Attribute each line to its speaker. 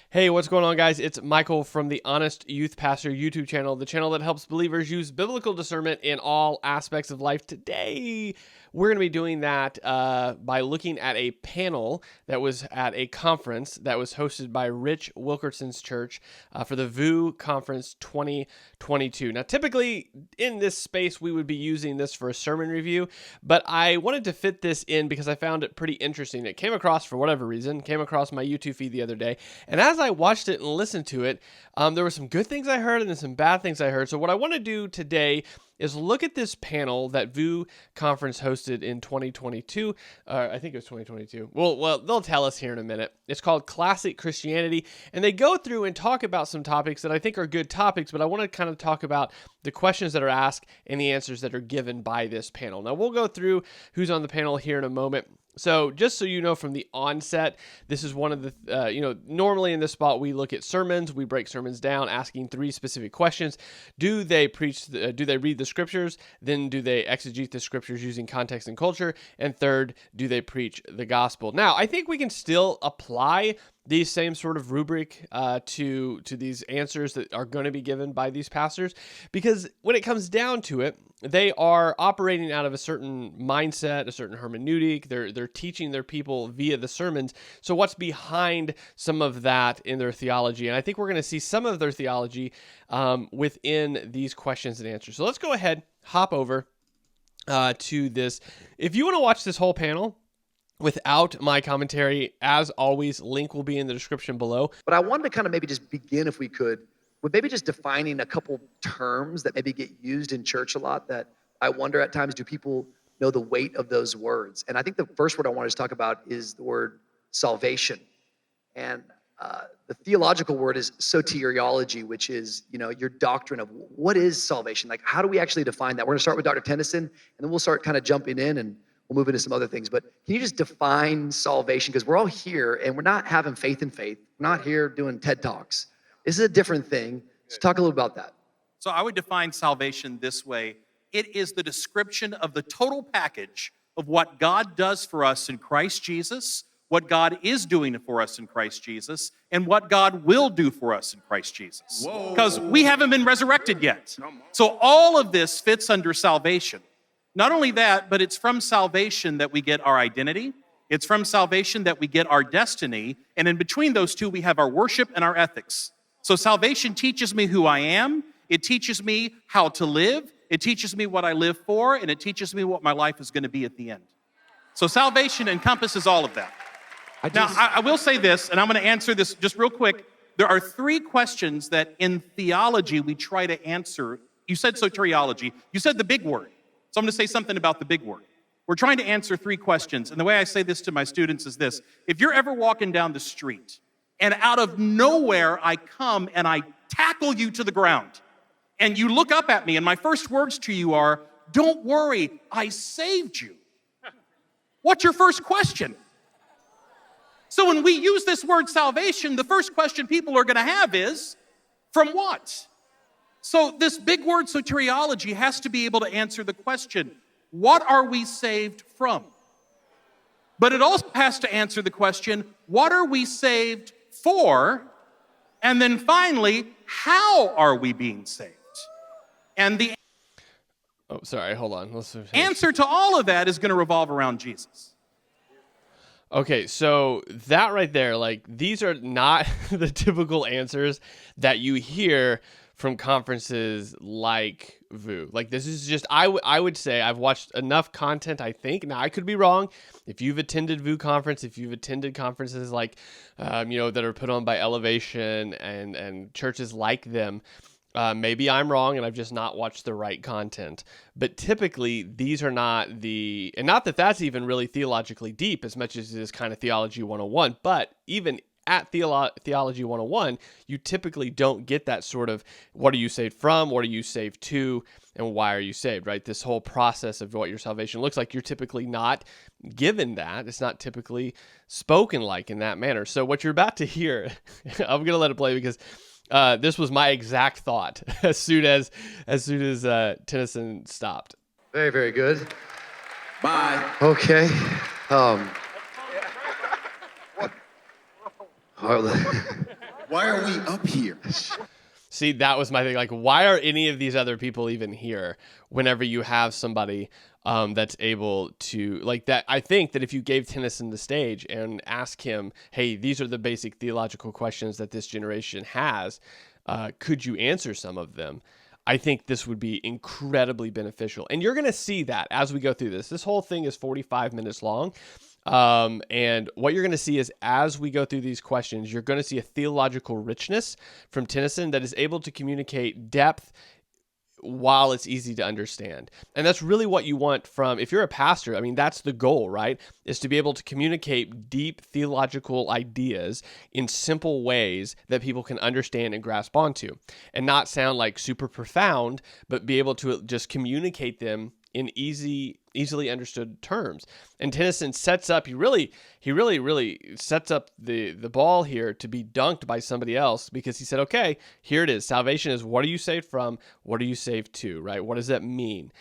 Speaker 1: Hey, what's going on, guys? It's Michael from the Honest Youth Pastor YouTube channel, the channel that helps believers use biblical discernment in all aspects of life. Today, we're going to be doing that by looking at a panel that was at a conference that was hosted by Rich Wilkerson's church for the VU Conference 2022. Now, typically in this space, we would be using this for a sermon review, but I wanted to fit this in because I found it pretty interesting. It came across, for whatever reason, came across my YouTube feed the other day, and as I watched it and listened to it, there were some good things I heard and then some bad things I heard. So what I want to do today is look at this panel that VU Conference hosted in 2022. I think it was 2022. Well, they'll tell us here in a minute. It's called Classic Christianity, and they go through and talk about some topics that I think are good topics, but I want to kind of talk about the questions that are asked and the answers that are given by this panel. Now, we'll go through who's on the panel here in a moment. So just so you know from the onset, this is one of the, normally in this spot, we look at sermons, we break sermons down, asking three specific questions. Do they read the scriptures? Then do they exegete the scriptures using context and culture? And third, do they preach the gospel? Now, I think we can still apply these same sort of rubric to these answers that are going to be given by these pastors, because when it comes down to it, they are operating out of a certain mindset, a certain hermeneutic. They're teaching their people via the sermons. So what's behind some of that in their theology? And I think we're going to see some of their theology within these questions and answers. So let's go ahead, hop over to this. If you want to watch this whole panel without my commentary, as always, link will be in the description below.
Speaker 2: But I wanted to kind of maybe just begin, if we could, with maybe just defining a couple terms that maybe get used in church a lot that I wonder at times, do people know the weight of those words? And I think the first word I want to talk about is the word salvation. And the theological word is soteriology, which is, your doctrine of what is salvation? Like, how do we actually define that? We're going to start with Dr. Tennison, and then we'll start kind of jumping in and we'll move into some other things. But can you just define salvation? Because we're all here and we're not having faith in faith. We're not here doing TED Talks. This is a different thing. So talk a little about that.
Speaker 3: So I would define salvation this way. It is the description of the total package of what God does for us in Christ Jesus, what God is doing for us in Christ Jesus, and what God will do for us in Christ Jesus. Because we haven't been resurrected yet. So all of this fits under salvation. Not only that, but it's from salvation that we get our identity. It's from salvation that we get our destiny. And in between those two, we have our worship and our ethics. So salvation teaches me who I am. It teaches me how to live. It teaches me what I live for. And it teaches me what my life is going to be at the end. So salvation encompasses all of that. I will say this, and I'm going to answer this just real quick. There are three questions that in theology we try to answer. You said soteriology. You said the big word. So I'm going to say something about the big word. We're trying to answer three questions. And the way I say this to my students is this. If you're ever walking down the street and out of nowhere I come and I tackle you to the ground and you look up at me and my first words to you are, "Don't worry, I saved you." What's your first question? So when we use this word salvation, the first question people are going to have is, from what? So this big word soteriology has to be able to answer the question, what are we saved from? But it also has to answer the question, what are we saved for? And then finally, how are we being saved? And the
Speaker 1: hold on. Let's
Speaker 3: answer to all of that is going to revolve around Jesus.
Speaker 1: Okay, so that right there, these are not the typical answers that you hear from conferences like VU. This is just, I would say I've watched enough content, I think. Now, I could be wrong. If you've attended VU conference, if you've attended conferences that are put on by Elevation and churches like them, maybe I'm wrong and I've just not watched the right content. But typically, these are not and not that that's even really theologically deep as much as it is kind of Theology 101, but even at Theology 101, you typically don't get that sort of, what are you saved from, what are you saved to, and why are you saved, right? This whole process of what your salvation looks like, you're typically not given that. It's not typically spoken like in that manner. So what you're about to hear, I'm going to let it play because this was my exact thought as soon as Tennison stopped.
Speaker 2: Very, very good.
Speaker 4: Bye.
Speaker 2: Okay.
Speaker 4: Why are we up here?
Speaker 1: See, that was my thing. Like, why are any of these other people even here whenever you have somebody that's able to, like that? I think that if you gave Tennison the stage and ask him, hey, these are the basic theological questions that this generation has, could you answer some of them? I think this would be incredibly beneficial. And you're going to see that as we go through this. This whole thing is 45 minutes long. And what you're going to see is as we go through these questions, you're going to see a theological richness from Tennison that is able to communicate depth while it's easy to understand. And that's really what you want from, if you're a pastor, I mean, that's the goal, right? Is to be able to communicate deep theological ideas in simple ways that people can understand and grasp onto, and not sound like super profound, but be able to just communicate them in easily understood terms. And Tennison sets up, he really sets up the ball here to be dunked by somebody else, because he said, okay, here it is. Salvation is, what are you saved from? What are you saved to, right? What does that mean?